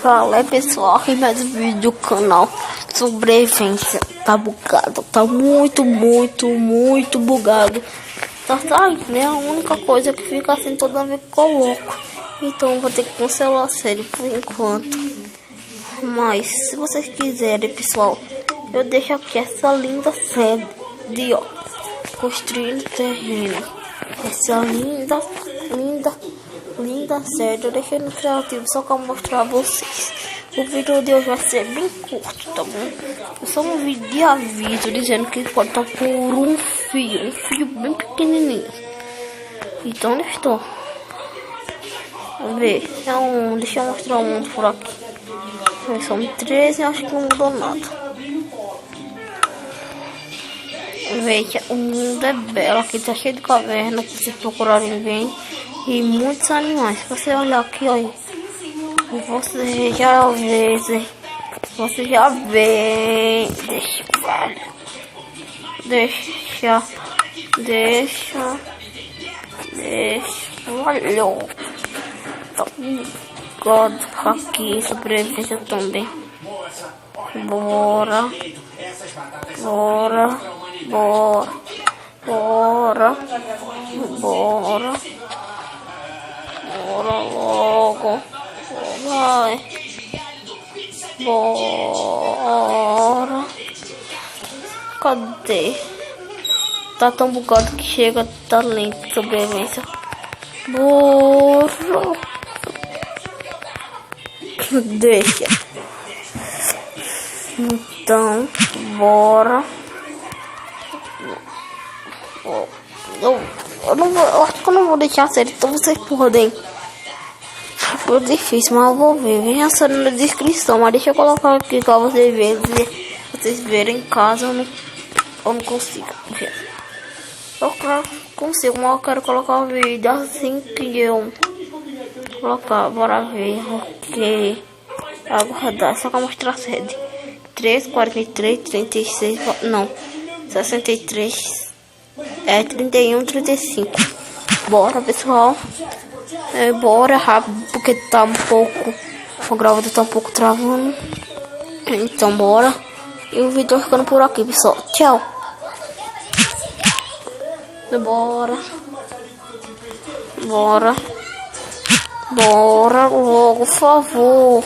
Fala pessoal, aqui mais um vídeo do canal Sobrevivência. Tá bugado, tá muito bugado. Tá, né? A única coisa que fica assim toda vez que coloco. Então vou ter que cancelar a série por enquanto. Mas se vocês quiserem, pessoal, eu deixo aqui essa linda série de construindo terreno. Essa linda série eu deixei no criativo só pra mostrar a vocês. O vídeo de hoje vai ser bem curto, tá bom? É só um vídeo de aviso dizendo que pode estar por um fio bem pequenininho. Então onde estou? Vamos ver, deixa eu mostrar um por aqui. São 13, acho que não mudou nada. Veja, o mundo é belo, aqui tá cheio de caverna, se vocês procurarem bem, e muitos animais. Se você olhar aqui, olha, você já vê, olha, tá bugado aqui, sobrevivência também. Bora logo, vai, bora, cadê? Tá tão bugado que chega, tá lento, sobrevivência, bora, deixa, então, bora. Eu acho que eu não vou deixar a série, então vocês podem. Foi difícil, mas eu vou ver. Vem a série na descrição, mas deixa eu colocar aqui pra vocês verem em casa. Eu não consigo. Eu consigo, mas eu quero colocar o vídeo assim que eu colocar. Bora ver. Ok. Aguardar, só pra mostrar a série. 3, 43, 36, não, 63. 31, 35. Bora, pessoal. Bora rápido, porque tá um pouco. O gravador tá um pouco travando. Então, bora. E o vídeo tá ficando por aqui, pessoal. Tchau. Bora logo, por favor.